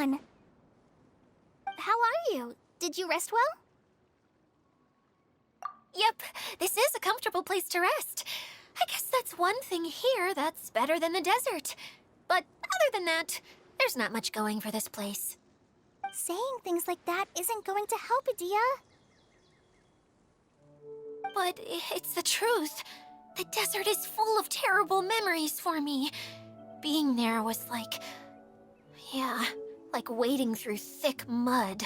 on. How are you? Did you rest well? Yep, this is a comfortable place to rest. I guess that's one thing here that's better than the desert. But other than that, there's not much going for this place. Saying things like that isn't going to help, Adia. But it's the truth. The desert is full of terrible memories for me. Being there was like... yeah, like wading through thick mud.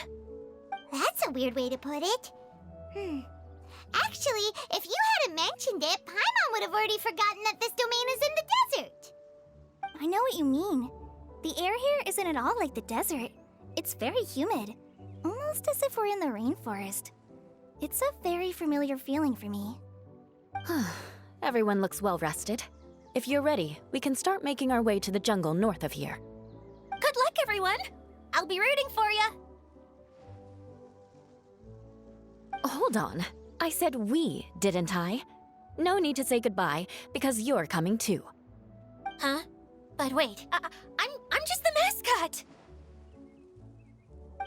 That's a weird way to put it. Actually, if you hadn't mentioned it, Paimon would have already forgotten that this domain is in the desert. I know what you mean. The air here isn't at all like the desert. It's very humid, almost as if we're in the rainforest. It's a very familiar feeling for me. Everyone looks well rested. If you're ready, we can start making our way to the jungle north of here. Good luck, everyone! I'll be rooting for you! Hold on. I said we, didn't I? No need to say goodbye, because you're coming too. Huh? But wait, I'm just the mascot!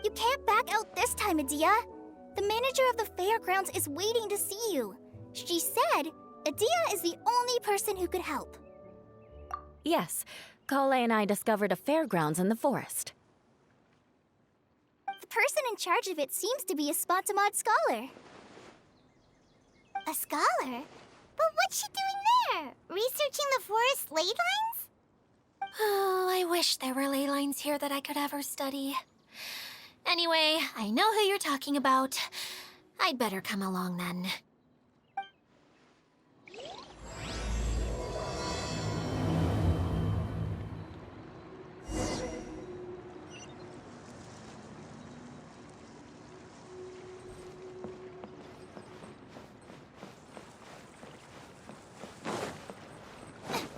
You can't back out this time, Adia. The manager of the Fairgrounds is waiting to see you. She said Adia is the only person who could help. Yes, Kale and I discovered a fairgrounds in the forest. The person in charge of it seems to be a Spontamod scholar. A scholar? But what's she doing there? Researching the forest ley lines? Oh, I wish there were ley lines here that I could ever study. Anyway, I know who you're talking about. I'd better come along then.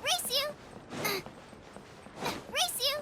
Race you! Race you!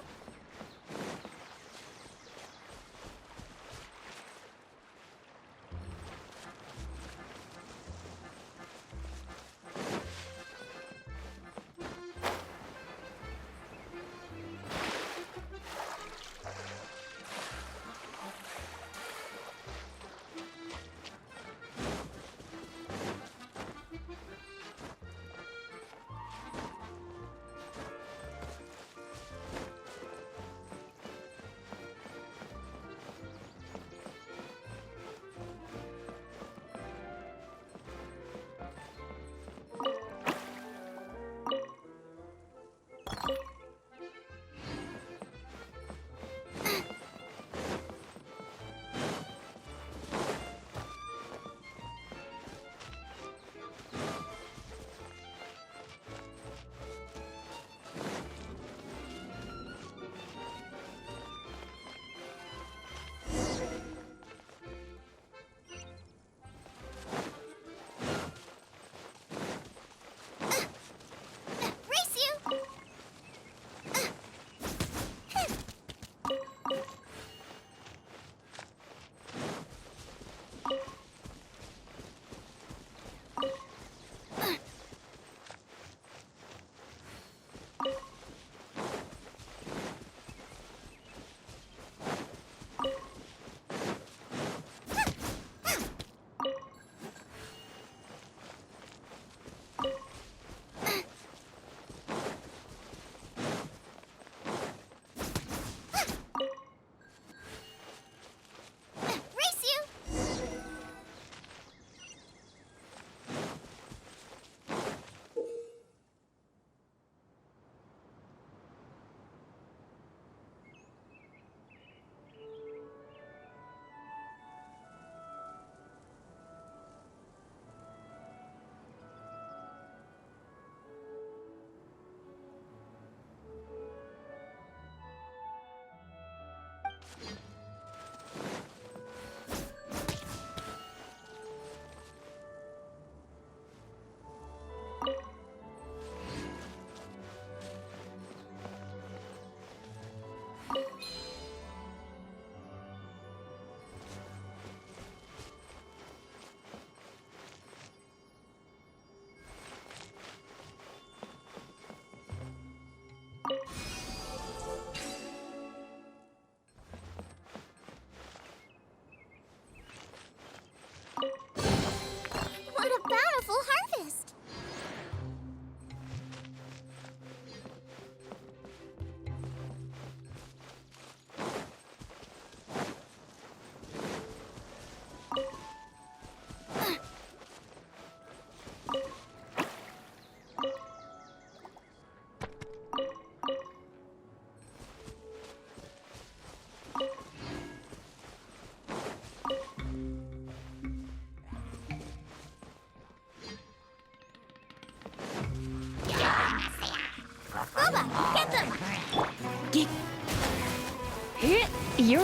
Race you!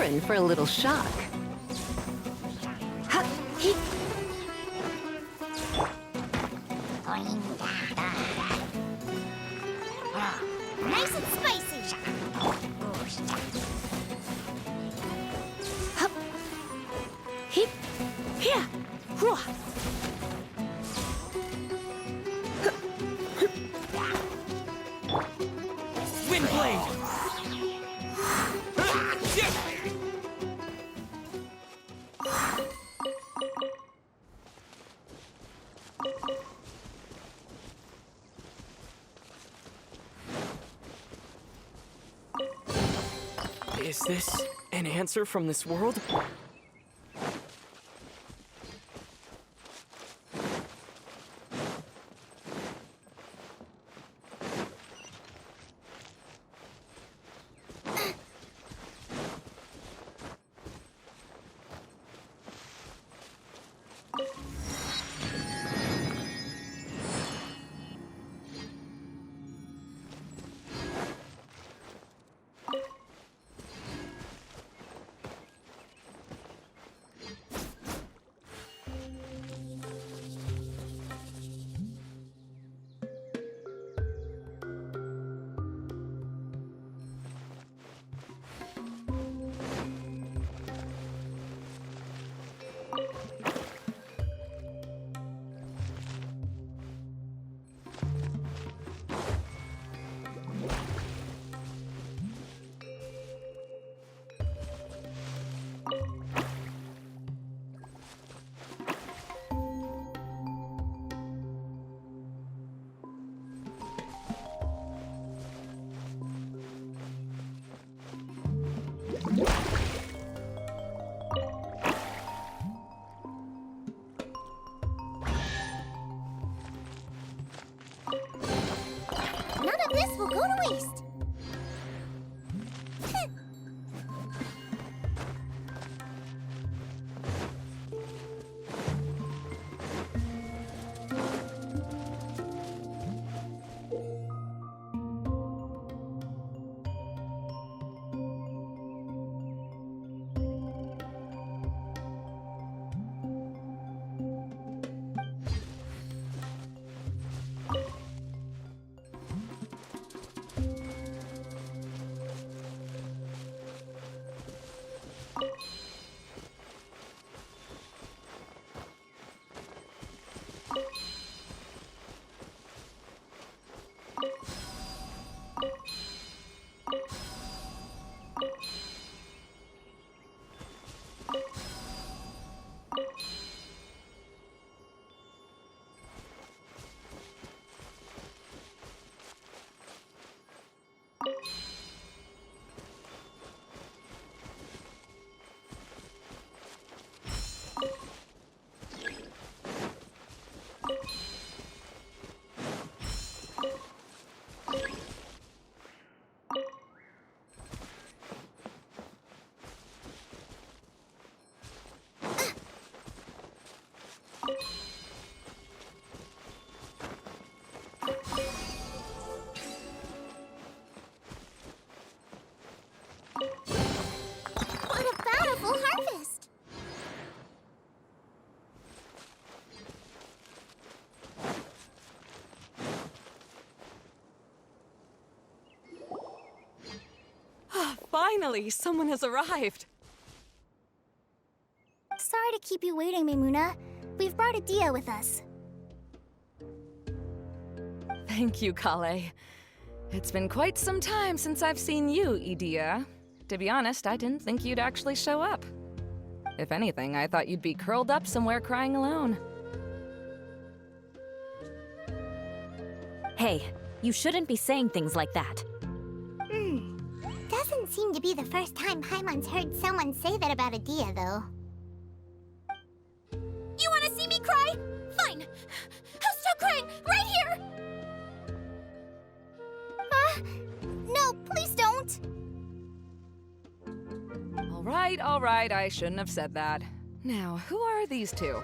in for a little shock. Ha, he. Nice and spicy. Hup. He. Here. Hua. Windblade! Is this an answer from this world? None of this will go to waste. What a bountiful harvest! Finally, someone has arrived. Sorry to keep you waiting, Mimuna. We've brought Adia with us. Thank you, Kale. It's been quite some time since I've seen you, Idia. To be honest, I didn't think you'd actually show up. If anything, I thought you'd be curled up somewhere crying alone. Hey, you shouldn't be saying things like that. Doesn't seem to be the first time Paimon's heard someone say that about Adia, though. You want to see me cry? Fine. I'll start crying right here. No, please don't! All right, I shouldn't have said that. Now, who are these two?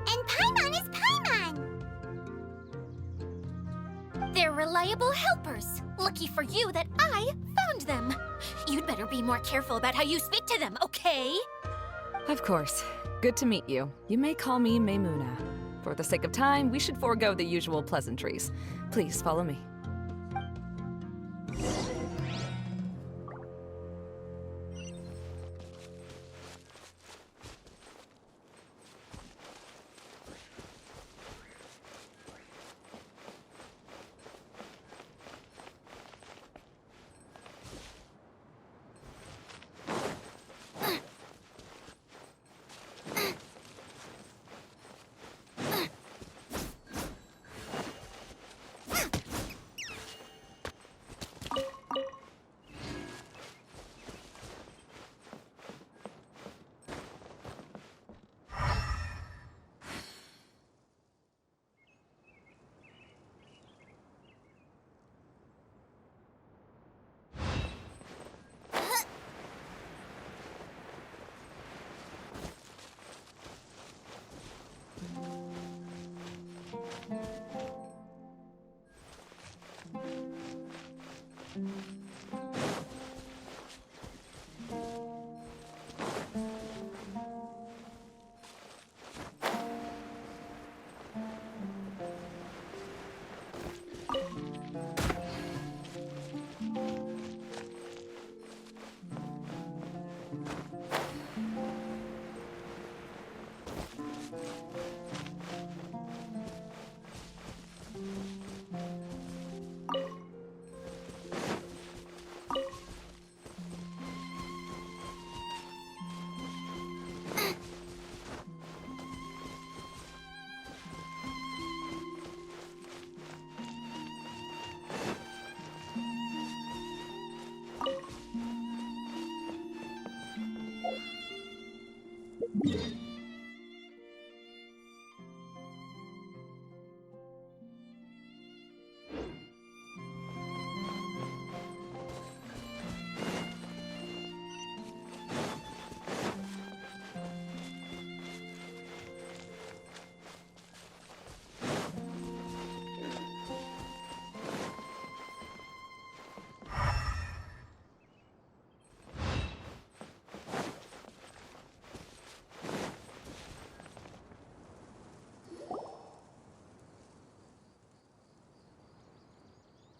And Paimon is Paimon! They're reliable helpers. Lucky for you that I found them. You'd better be more careful about how you speak to them, okay? Of course. Good to meet you. You may call me Maymuna. For the sake of time, we should forego the usual pleasantries. Please follow me.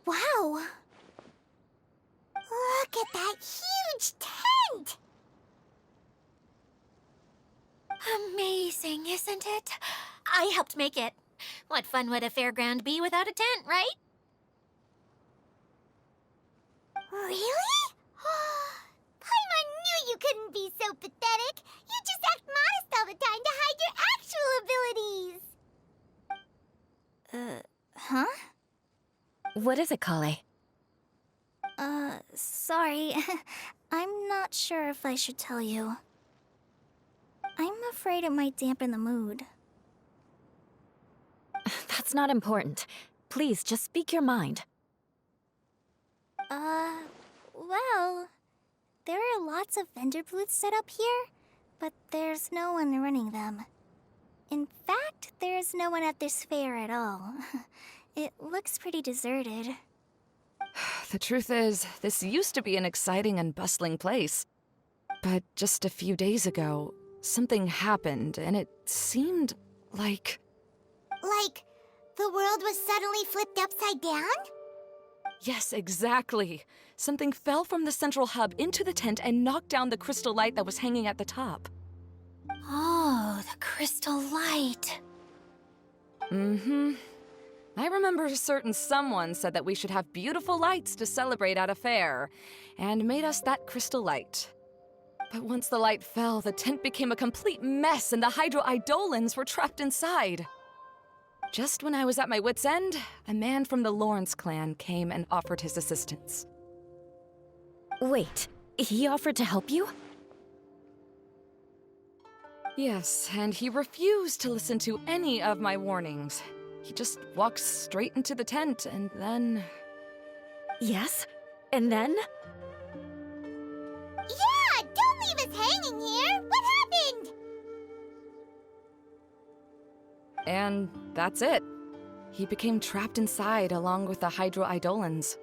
Wow! Look at that huge tent! Amazing, isn't it? I helped make it. What fun would a fairground be without a tent, right? Really? Paimon knew you couldn't be so pathetic. You just act modest all the time to hide your actual abilities. Huh? What is it, Kale? Sorry. I'm not sure if I should tell you. I'm afraid it might dampen the mood. That's not important. Please, just speak your mind. Well, there are lots of vendor booths set up here, but there's no one running them. In fact, there's no one at this fair at all. It looks pretty deserted. The truth is, this used to be an exciting and bustling place. But just a few days ago, something happened, and it seemed like... Like, the world was suddenly flipped upside down? Yes, exactly. Something fell from the central hub into the tent and knocked down the crystal light that was hanging at the top. Oh, the crystal light. Mm-hmm. I remember a certain someone said that we should have beautiful lights to celebrate at a fair, and made us that crystal light. But once the light fell, the tent became a complete mess and the Hydro-Eidolons were trapped inside. Just when I was at my wit's end, a man from the Lawrence clan came and offered his assistance. Wait, he offered to help you? Yes, and he refused to listen to any of my warnings. He just walked straight into the tent, and then... Yes? And then? Yeah! Don't leave us hanging here! What happened? And that's it. He became trapped inside along with the Hydro-Eidolons.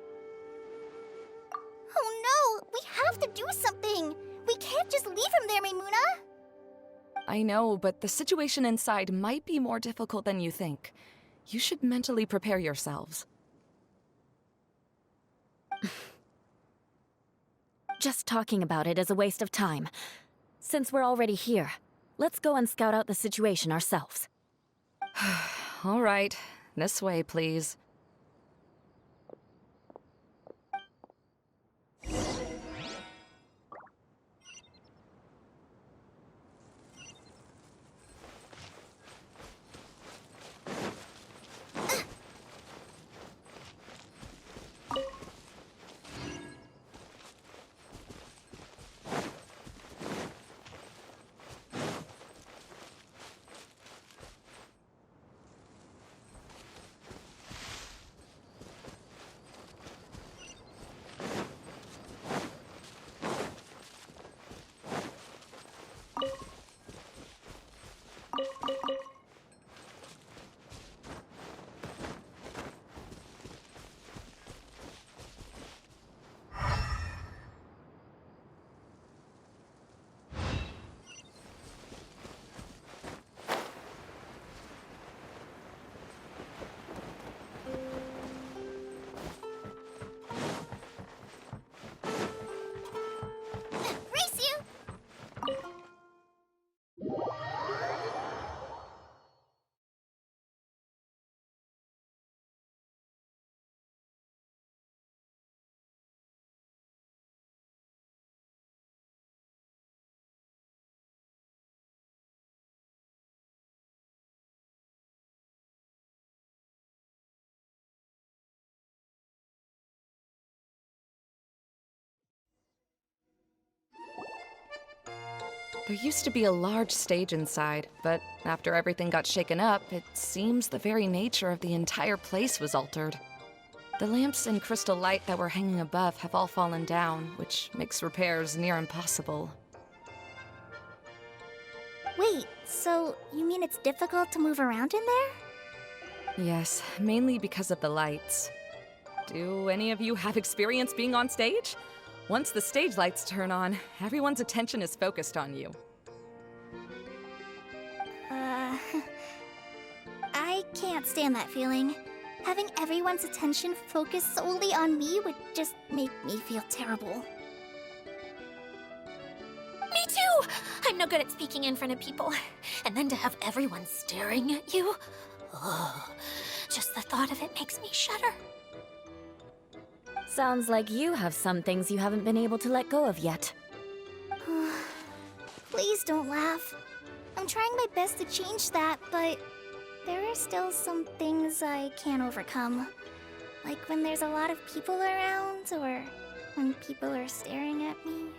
Oh no! We have to do something! We can't just leave him there, Maimuna! I know, but the situation inside might be more difficult than you think. You should mentally prepare yourselves. Just talking about it is a waste of time. Since we're already here, let's go and scout out the situation ourselves. All right, this way, please. Race you! There used to be a large stage inside, but after everything got shaken up, it seems the very nature of the entire place was altered. The lamps and crystal light that were hanging above have all fallen down, which makes repairs near impossible. Wait, so you mean it's difficult to move around in there? Yes, mainly because of the lights. Do any of you have experience being on stage? Once the stage lights turn on, everyone's attention is focused on you. I can't stand that feeling. Having everyone's attention focused solely on me would just make me feel terrible. Me too! I'm no good at speaking in front of people. And then to have everyone staring at you. Oh, just the thought of it makes me shudder. Sounds like you have some things you haven't been able to let go of yet. Please don't laugh. I'm trying my best to change that, but there are still some things I can't overcome. Like when there's a lot of people around, or when people are staring at me.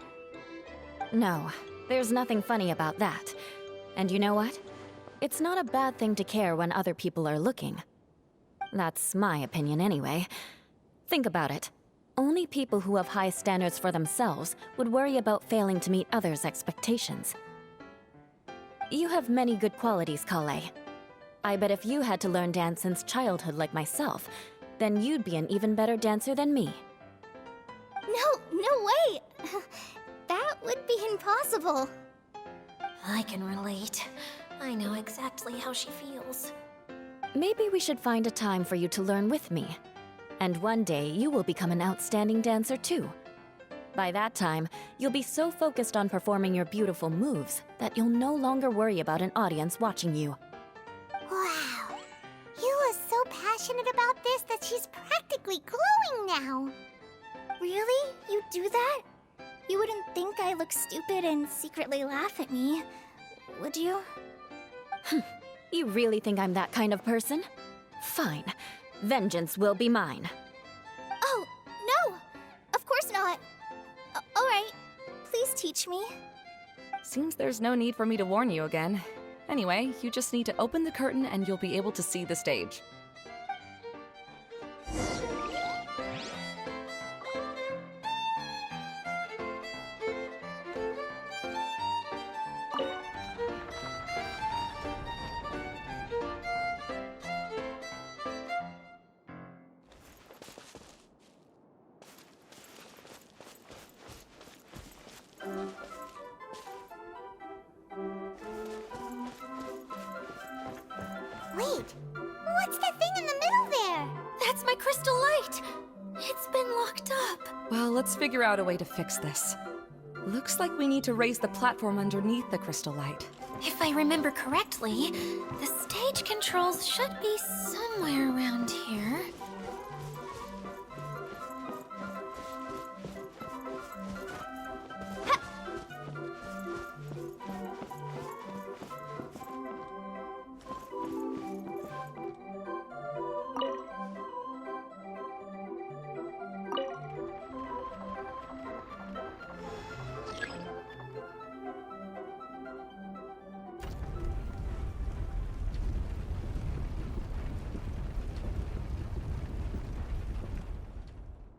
No, there's nothing funny about that. And you know what? It's not a bad thing to care when other people are looking. That's my opinion anyway. Think about it. Only people who have high standards for themselves would worry about failing to meet others' expectations. You have many good qualities, Kale. I bet if you had to learn dance since childhood like myself, then you'd be an even better dancer than me. No way! That would be impossible. I can relate. I know exactly how she feels. Maybe we should find a time for you to learn with me. And one day, you will become an outstanding dancer too. By that time, you'll be so focused on performing your beautiful moves that you'll no longer worry about an audience watching you. Wow. You are so passionate about this that she's practically glowing now. Really? You do that? You wouldn't think I look stupid and secretly laugh at me, would you? You really think I'm that kind of person? Fine. Vengeance will be mine. Oh, no! Of course not. Alright, please teach me. Seems there's no need for me to warn you again. Anyway, you just need to open the curtain and you'll be able to see the stage. Wait, what's that thing in the middle there? That's my crystal light! It's been locked up. Well, let's figure out a way to fix this. Looks like we need to raise the platform underneath the crystal light. If I remember correctly, the stage controls should be somewhere around here.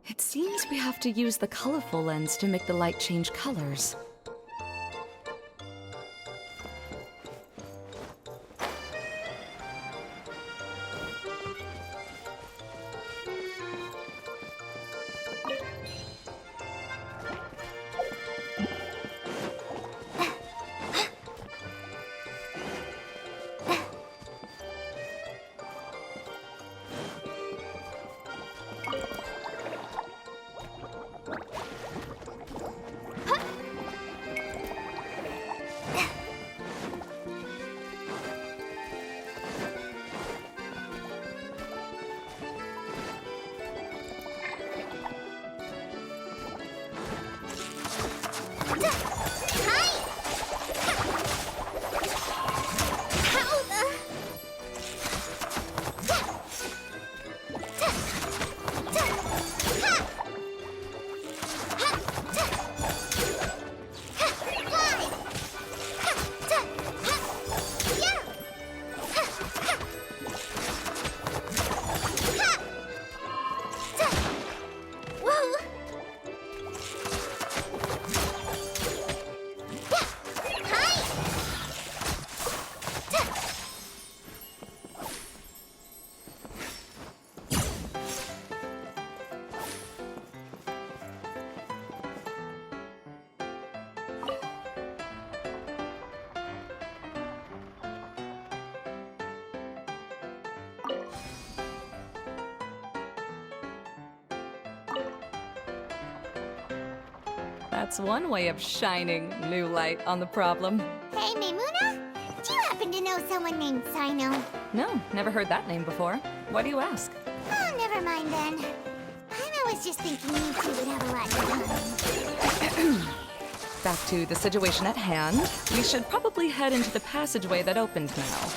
It seems we have to use the colorful lens to make the light change colors. That's one way of shining new light on the problem. Hey, Maimuna? Do you happen to know someone named Sino? No, never heard that name before. Why do you ask? Oh, never mind then. I was just thinking you two would have a lot in common. Back to the situation at hand. We should probably head into the passageway that opened now.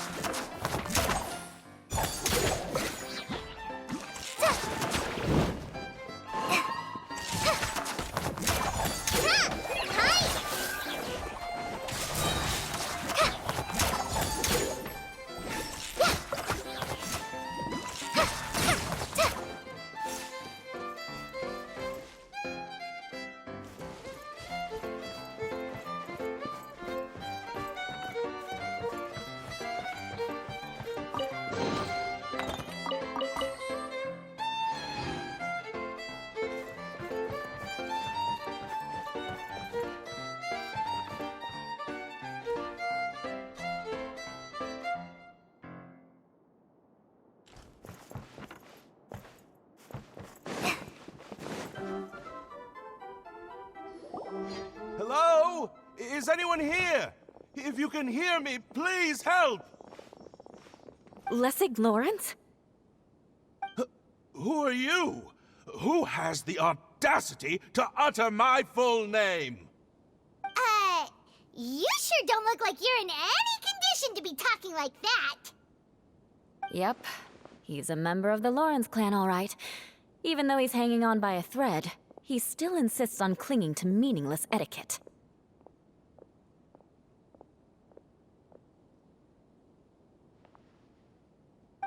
Hello? Is anyone here? If you can hear me, please help! Lessig Lawrence? Who are you? Who has the audacity to utter my full name? You sure don't look like you're in any condition to be talking like that. Yep. He's a member of the Lawrence clan, all right. Even though he's hanging on by a thread, he still insists on clinging to meaningless etiquette.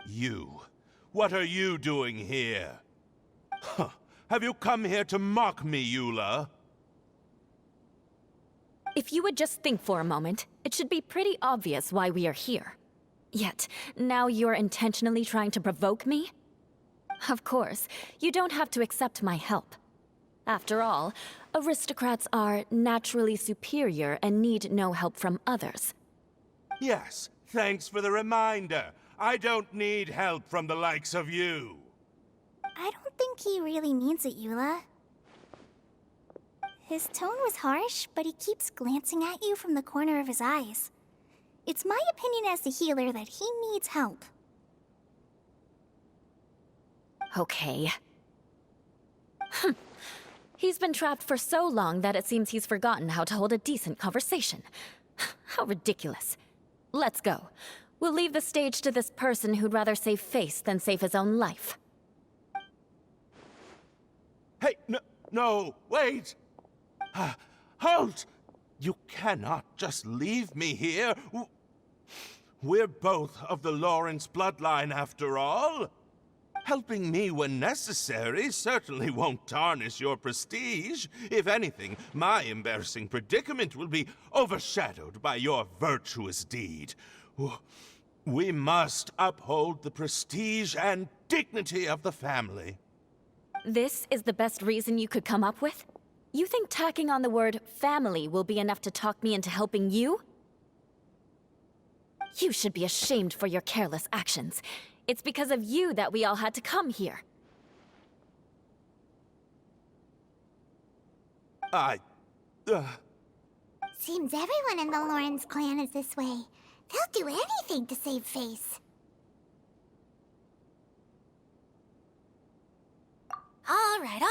You. What are you doing here? Huh. Have you come here to mock me, Eula? If you would just think for a moment, it should be pretty obvious why we are here. Yet, now you're intentionally trying to provoke me? Of course, you don't have to accept my help. After all, aristocrats are naturally superior and need no help from others. Yes, thanks for the reminder. I don't need help from the likes of you. I don't think he really means it, Eula. His tone was harsh, but he keeps glancing at you from the corner of his eyes. It's my opinion as the healer that he needs help. Okay. He's been trapped for so long that it seems he's forgotten how to hold a decent conversation. How ridiculous. Let's go. We'll leave the stage to this person who'd rather save face than save his own life. Hey, no, wait! Halt! You cannot just leave me here. We're both of the Lawrence bloodline, after all. Helping me when necessary certainly won't tarnish your prestige. If anything, my embarrassing predicament will be overshadowed by your virtuous deed. We must uphold the prestige and dignity of the family. This is the best reason you could come up with? You think tacking on the word family will be enough to talk me into helping you? You should be ashamed for your careless actions. It's because of you that we all had to come here. Seems everyone in the Lawrence clan is this way. They'll do anything to save face. All right.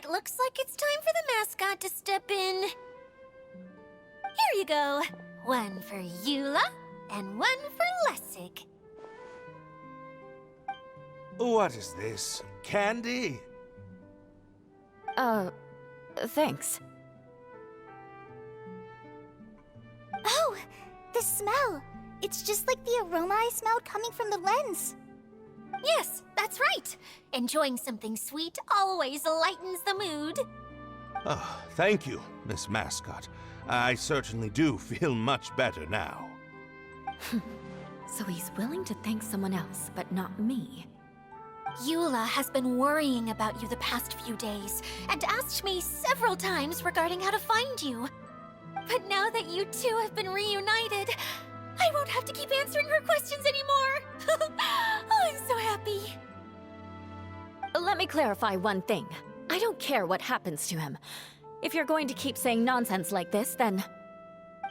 Looks like it's time for the mascot to step in. Here you go. One for Eula, and one for Lessig. What is this? Candy? Thanks. Oh, the smell! It's just like the aroma I smelled coming from the lens. Yes, that's right. Enjoying something sweet always lightens the mood. Oh, thank you, Miss Mascot. I certainly do feel much better now. So he's willing to thank someone else, but not me. Eula has been worrying about you the past few days and asked me several times regarding how to find you. But now that you two have been reunited, I won't have to keep answering her questions anymore. Oh, I'm so happy. Let me clarify one thing. I don't care what happens to him. If you're going to keep saying nonsense like this, then...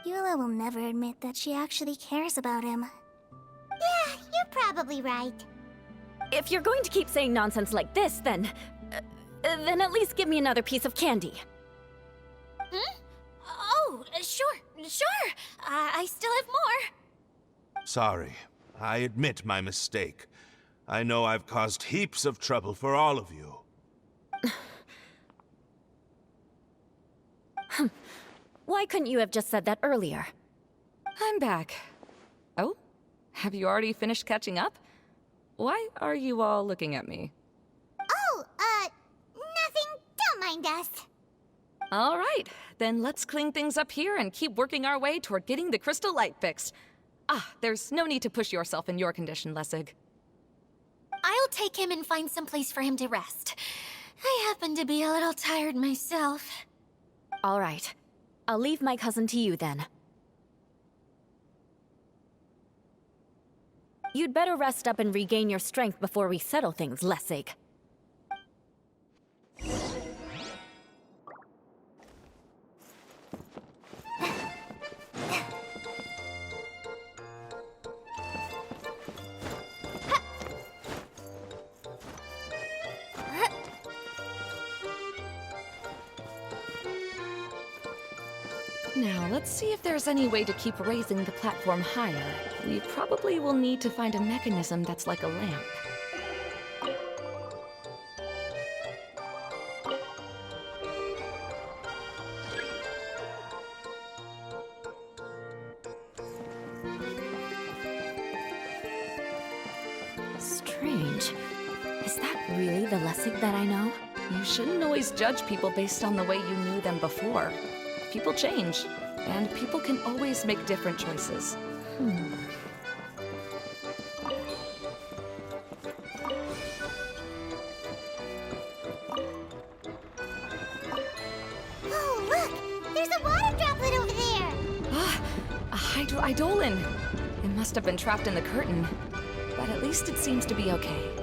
Eula will never admit that she actually cares about him. Yeah, you're probably right. If you're going to keep saying nonsense like this, then at least give me another piece of candy. Oh, sure. I still have more. Sorry. I admit my mistake. I know I've caused heaps of trouble for all of you. Why couldn't you have just said that earlier? I'm back. Oh? Have you already finished catching up? Why are you all looking at me? Oh, nothing. Don't mind us. All right, then let's clean things up here and keep working our way toward getting the crystal light fixed. There's no need to push yourself in your condition, Lessig. I'll take him and find some place for him to rest. I happen to be a little tired myself. All right. I'll leave my cousin to you then. You'd better rest up and regain your strength before we settle things, Lessig. Now, let's see if there's any way to keep raising the platform higher. We probably will need to find a mechanism that's like a lamp. Strange. Is that really the Lessig that I know? You shouldn't always judge people based on the way you knew them before. People change, and people can always make different choices. Oh, look! There's a water droplet over there! A hydroidolin! It must have been trapped in the curtain. but at least it seems to be okay.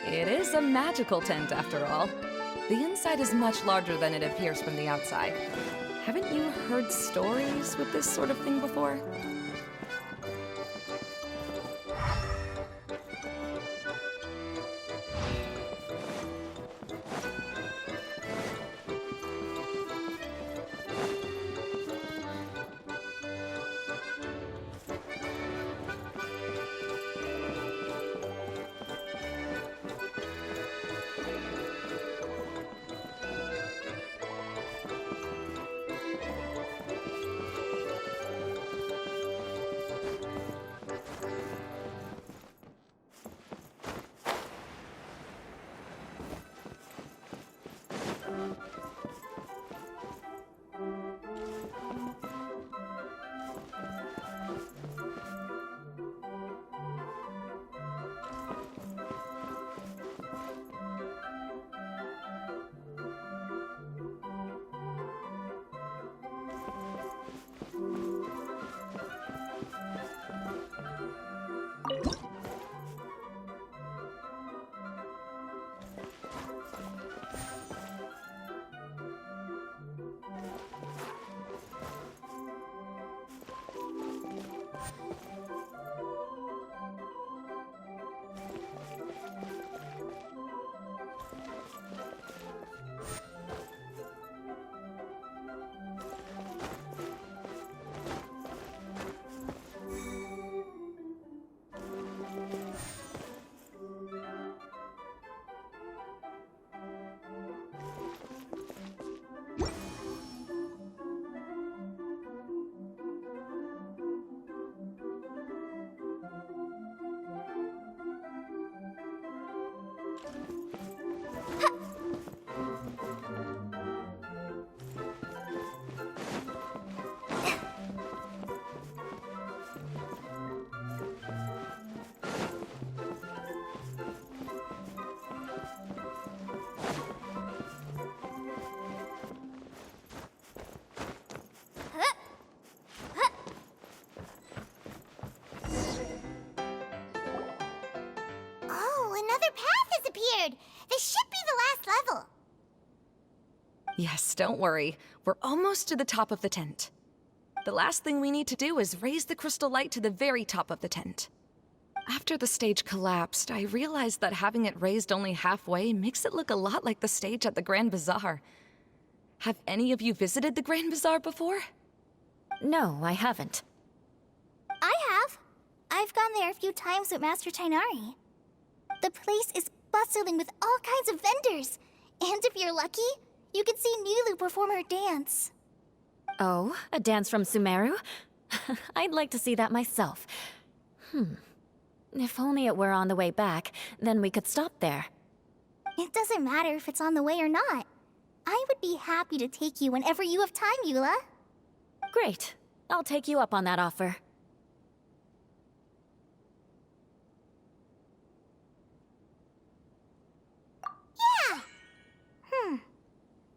It is a magical tent, after all. The inside is much larger than it appears from the outside. Haven't you heard stories with this sort of thing before? This should be the last level. Yes, don't worry. We're almost to the top of the tent. The last thing we need to do is raise the crystal light to the very top of the tent. After the stage collapsed, I realized that having it raised only halfway makes it look a lot like the stage at the Grand Bazaar. Have any of you visited the Grand Bazaar before? No, I haven't. I have. I've gone there a few times with Master Tainari. The place is bustling with all kinds of vendors. And if you're lucky, you can see Nilu perform her dance. Oh, a dance from Sumeru? I'd like to see that myself. If only it were on the way back, then we could stop there. It doesn't matter if it's on the way or not. I would be happy to take you whenever you have time, Eula. Great. I'll take you up on that offer. Yeah!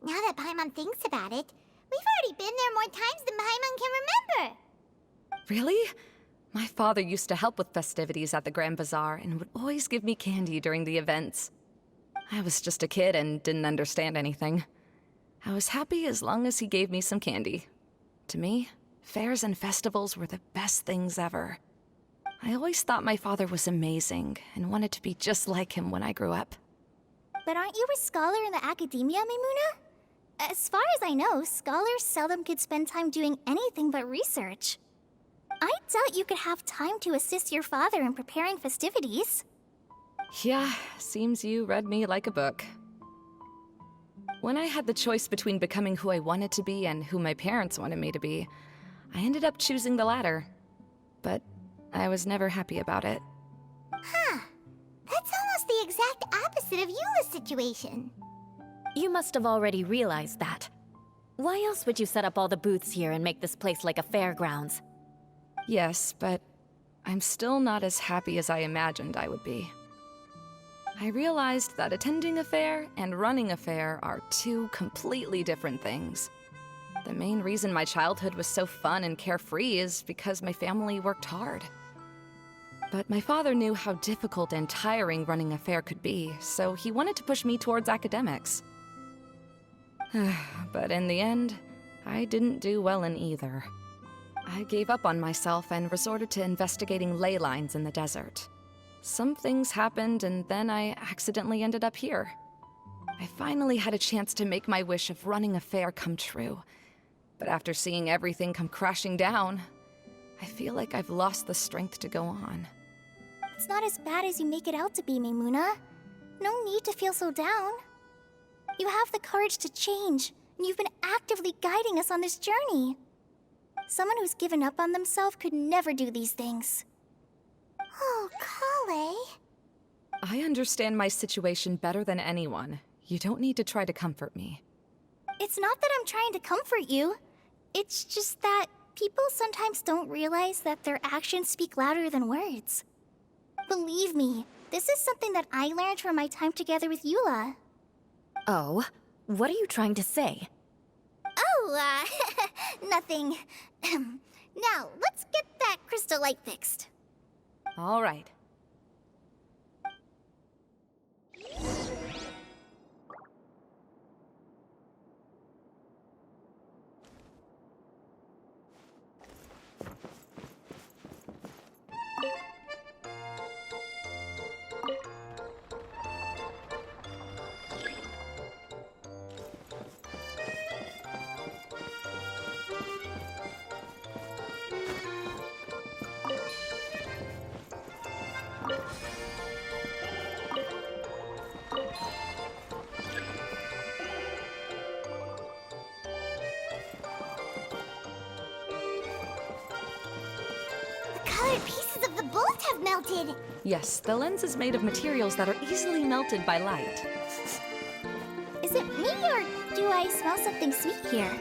Now that Paimon thinks about it, we've already been there more times than Paimon can remember. Really? My father used to help with festivities at the Grand Bazaar and would always give me candy during the events. I was just a kid and didn't understand anything. I was happy as long as he gave me some candy. To me, fairs and festivals were the best things ever. I always thought my father was amazing and wanted to be just like him when I grew up. But aren't you a scholar in the academia, Maimuna? As far as I know, scholars seldom could spend time doing anything but research. I doubt you could have time to assist your father in preparing festivities. Yeah, seems you read me like a book. When I had the choice between becoming who I wanted to be and who my parents wanted me to be, I ended up choosing the latter. But I was never happy about it. Huh. That's almost the exact opposite of Eula's situation. You must have already realized that. Why else would you set up all the booths here and make this place like a fairgrounds? Yes, but I'm still not as happy as I imagined I would be. I realized that attending a fair and running a fair are two completely different things. The main reason my childhood was so fun and carefree is because my family worked hard. But my father knew how difficult and tiring running a fair could be, so he wanted to push me towards academics. But in the end, I didn't do well in either. I gave up on myself and resorted to investigating ley lines in the desert. Some things happened, and then I accidentally ended up here. I finally had a chance to make my wish of running a fair come true. But after seeing everything come crashing down, I feel like I've lost the strength to go on. It's not as bad as you make it out to be, Maimuna. No need to feel so down. You have the courage to change, and you've been actively guiding us on this journey. Someone who's given up on themselves could never do these things. Oh, Kale. I understand my situation better than anyone. You don't need to try to comfort me. It's not that I'm trying to comfort you. It's just that people sometimes don't realize that their actions speak louder than words. Believe me, this is something that I learned from my time together with Eula. Oh, what are you trying to say? Oh, nothing. Now, let's get that crystal light fixed. All right. Colored pieces of the bolt have melted. Yes, the lens is made of materials that are easily melted by light. Is it me or do I smell something sweet here?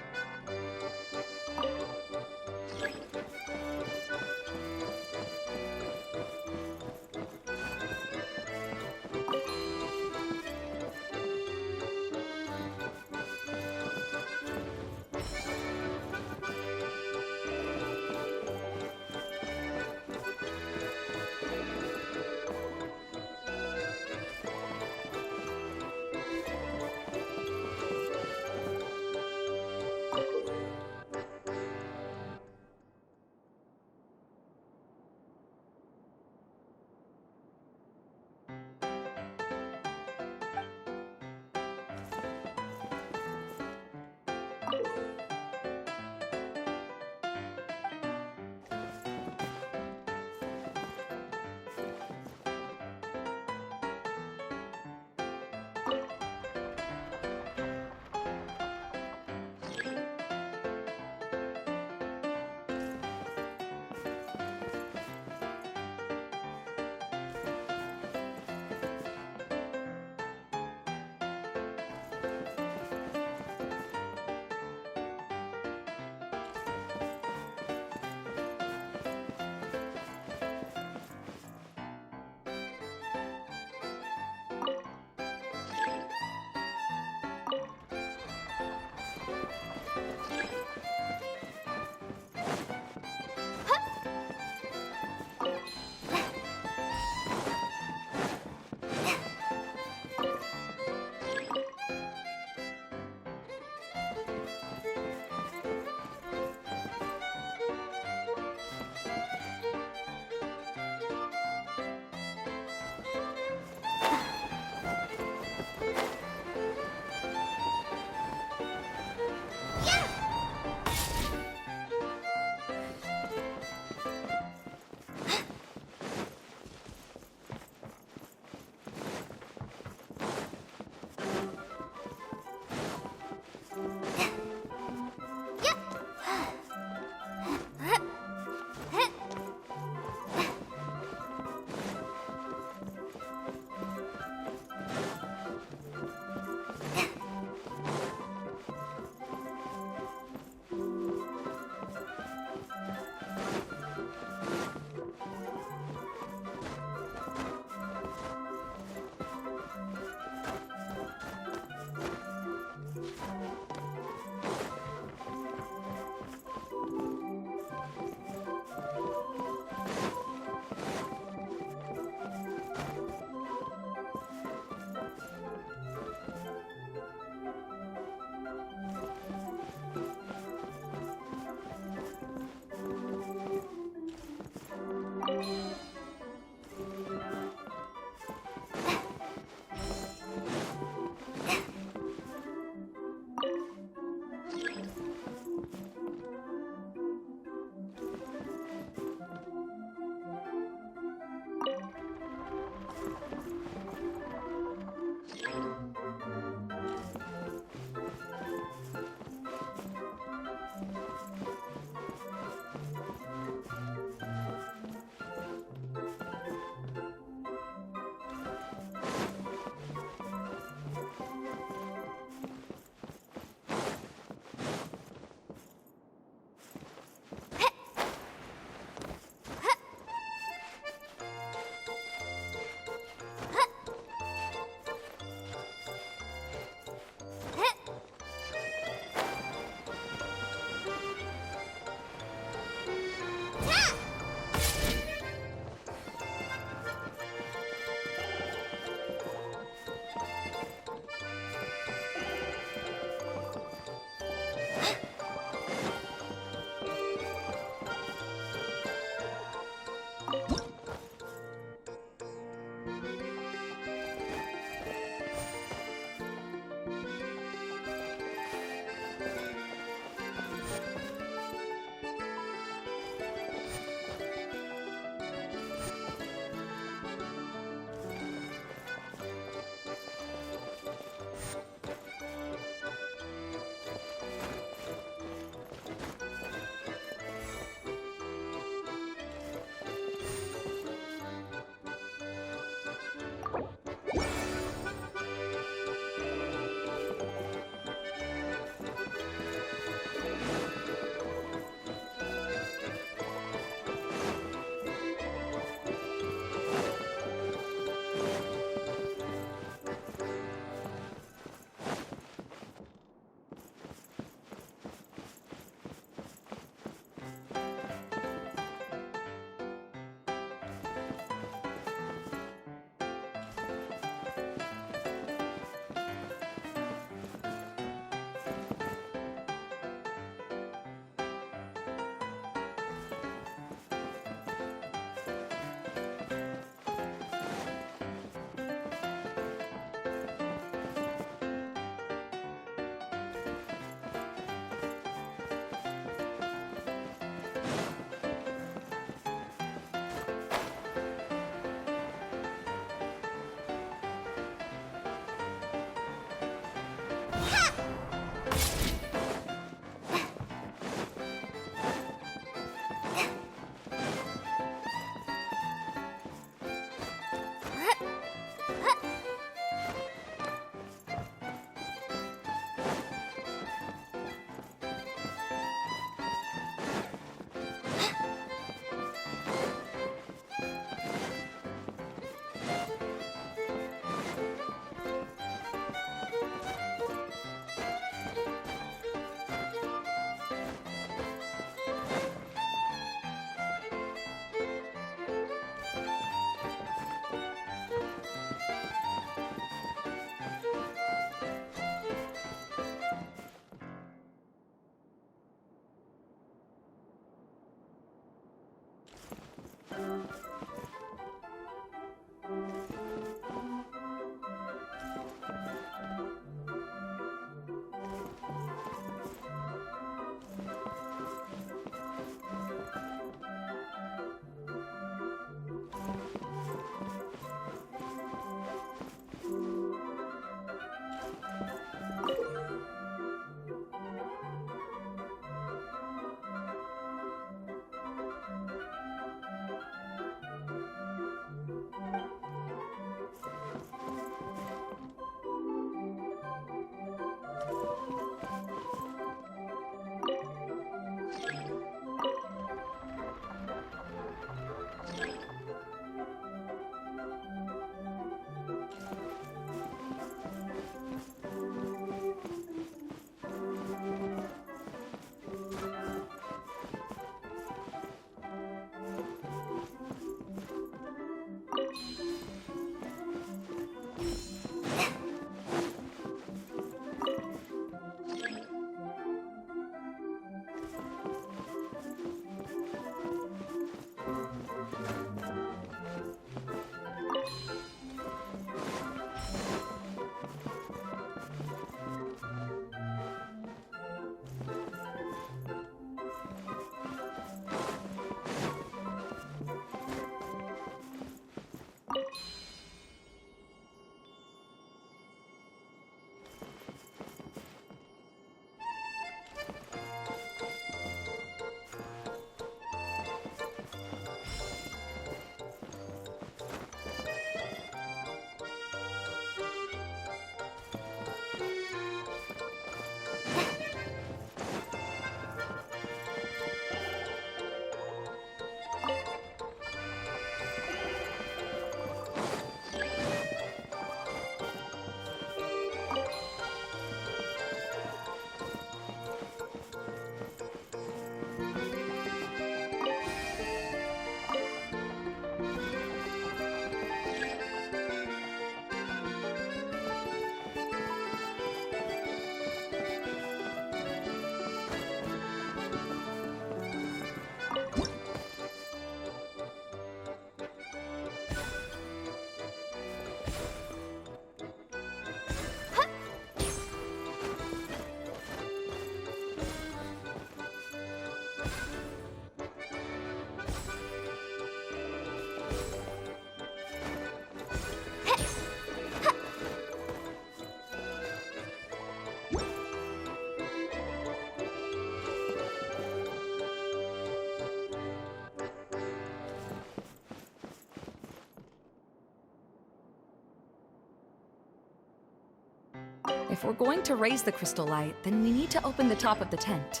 If we're going to raise the crystal light, then we need to open the top of the tent.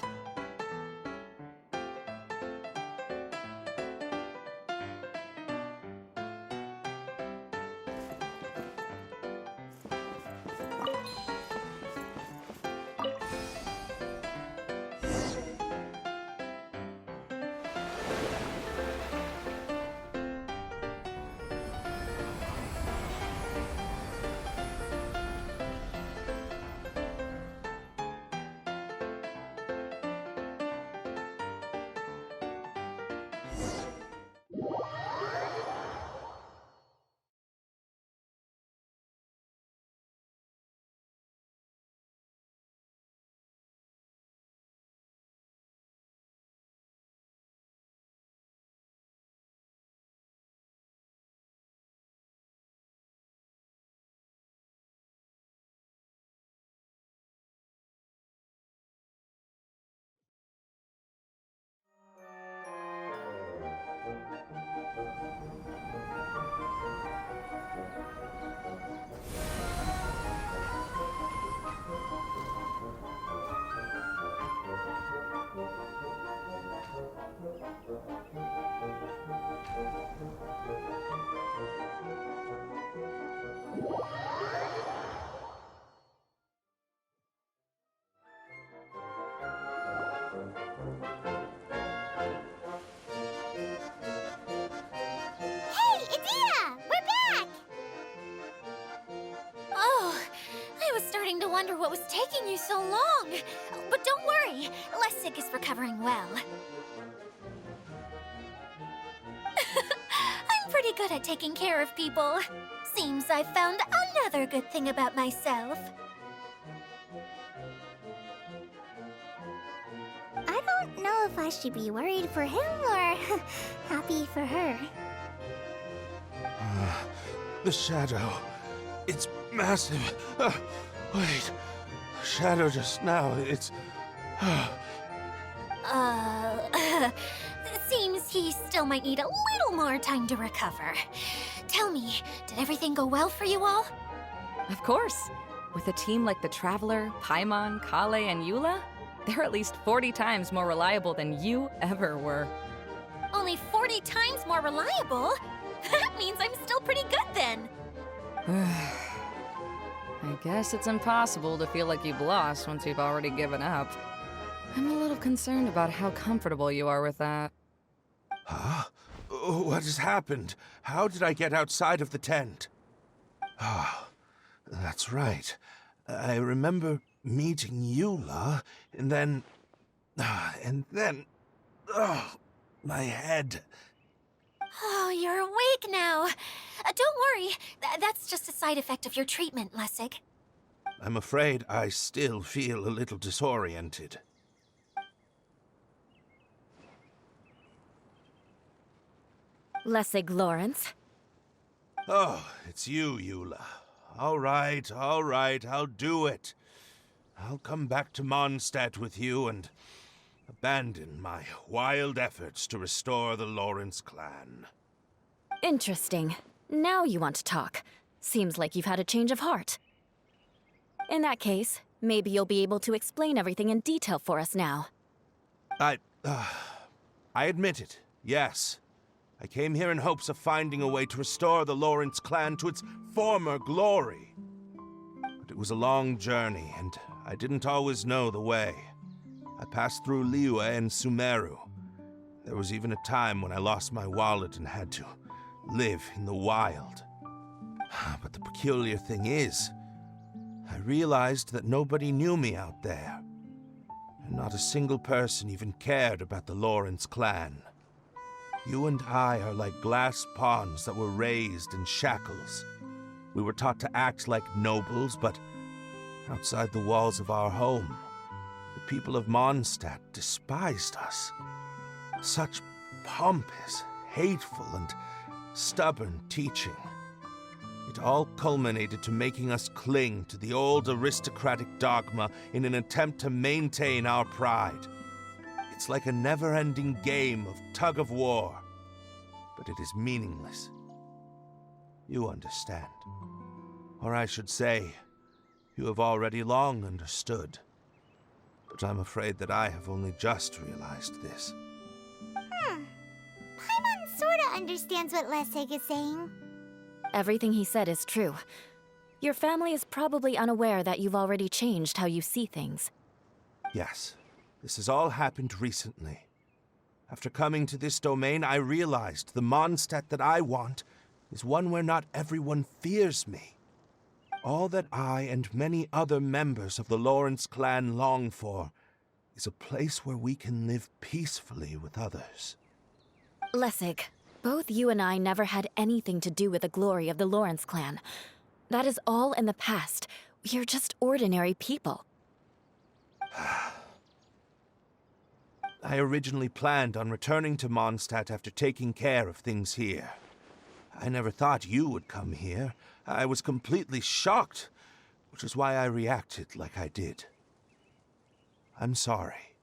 Hey, Idea! We're back! Oh, I was starting to wonder what was taking you so long. But don't worry, Lessig is recovering well. I'm pretty good at taking care of people. Seems I've found another good thing about myself. I don't know if I should be worried for him or happy for her. The shadow. It's massive. Wait. Shadow just now. It's. Seems he still might need a little more time to recover. Tell me, did everything go well for you all? Of course. With a team like the Traveler, Paimon, Kale, and Eula, they're at least 40 times more reliable than you ever were. Only 40 times more reliable? That means I'm still pretty good then. I guess it's impossible to feel like you've lost once you've already given up. I'm a little concerned about how comfortable you are with that. Huh? What has happened? How did I get outside of the tent? Ah, that's right. I remember meeting Eula, and then... Oh, my head. Oh, you're awake now. Don't worry, that's just a side effect of your treatment, Lessig. I'm afraid I still feel a little disoriented. Lessig Lawrence. Oh, it's you, Eula. All right, I'll do it. I'll come back to Mondstadt with you and abandon my wild efforts to restore the Lawrence clan. Interesting. Now you want to talk. Seems like you've had a change of heart. In that case, maybe you'll be able to explain everything in detail for us now. I admit it, yes. I came here in hopes of finding a way to restore the Lawrence clan to its former glory. But it was a long journey, and I didn't always know the way. I passed through Liyue and Sumeru. There was even a time when I lost my wallet and had to live in the wild. But the peculiar thing is, I realized that nobody knew me out there. And not a single person even cared about the Lawrence clan. You and I are like glass pawns that were raised in shackles. We were taught to act like nobles, but outside the walls of our home, the people of Mondstadt despised us. Such pompous, hateful, and stubborn teaching. It all culminated to making us cling to the old aristocratic dogma in an attempt to maintain our pride. It's like a never-ending game of tug-of-war, but it is meaningless. You understand. Or I should say, you have already long understood. But I'm afraid that I have only just realized this. Paimon sorta understands what Lessig is saying. Everything he said is true. Your family is probably unaware that you've already changed how you see things. Yes, this has all happened recently. After coming to this domain, I realized the Mondstadt that I want is one where not everyone fears me. All that I and many other members of the Lawrence clan long for is a place where we can live peacefully with others. Lessig, both you and I never had anything to do with the glory of the Lawrence clan. That is all in the past. We are just ordinary people. I originally planned on returning to Mondstadt after taking care of things here. I never thought you would come here. I was completely shocked, which is why I reacted like I did. I'm sorry.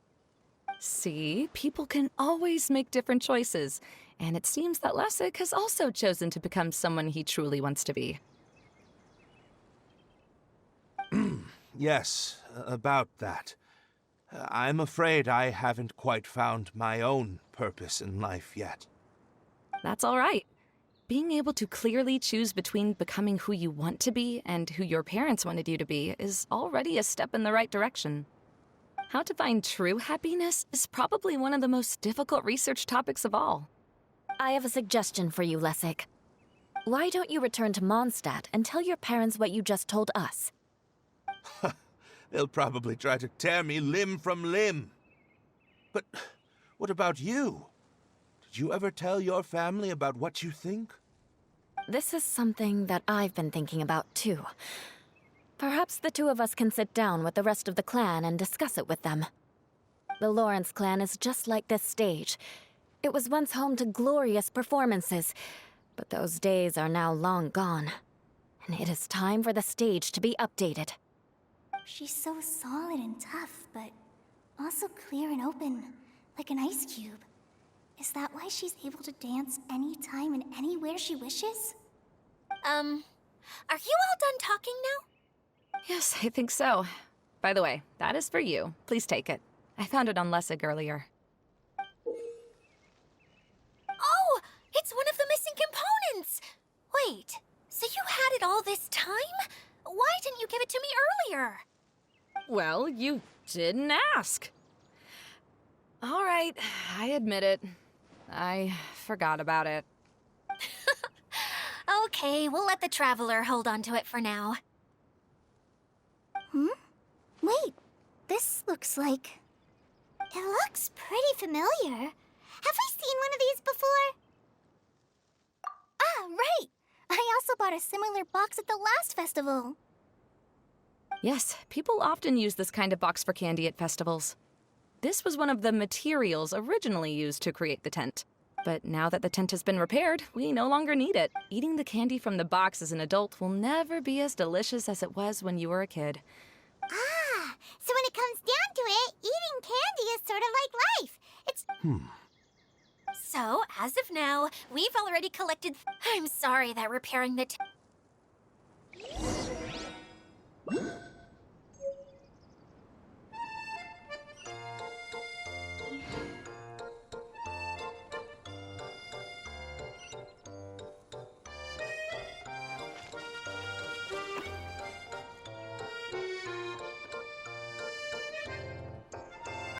See, people can always make different choices, and it seems that Lessig has also chosen to become someone he truly wants to be. Yes, about that. I'm afraid I haven't quite found my own purpose in life yet. That's all right. Being able to clearly choose between becoming who you want to be and who your parents wanted you to be is already a step in the right direction. How to find true happiness is probably one of the most difficult research topics of all. I have a suggestion for you, Lessig. Why don't you return to Mondstadt and tell your parents what you just told us? They'll probably try to tear me limb from limb. But what about you? Did you ever tell your family about what you think? This is something that I've been thinking about, too. Perhaps the two of us can sit down with the rest of the clan and discuss it with them. The Lawrence clan is just like this stage. It was once home to glorious performances, but those days are now long gone. And it is time for the stage to be updated. She's so solid and tough, but also clear and open, like an ice cube. Is that why she's able to dance anytime and anywhere she wishes? Are you all done talking now? Yes, I think so. By the way, that is for you. Please take it. I found it on Lessig earlier. Oh, it's one of the missing components! Wait, so you had it all this time? Why didn't you give it to me earlier? Well, you didn't ask. All right, I admit it. I forgot about it. Okay, we'll let the Traveler hold on to it for now. Wait, this looks like... It looks pretty familiar. Have I seen one of these before? Ah, right! I also bought a similar box at the last festival. Yes, people often use this kind of box for candy at festivals. This was one of the materials originally used to create the tent. But now that the tent has been repaired, we no longer need it. Eating the candy from the box as an adult will never be as delicious as it was when you were a kid. Ah, so when it comes down to it, eating candy is sort of like life. It's... So, as of now, we've already collected... I'm sorry that repairing the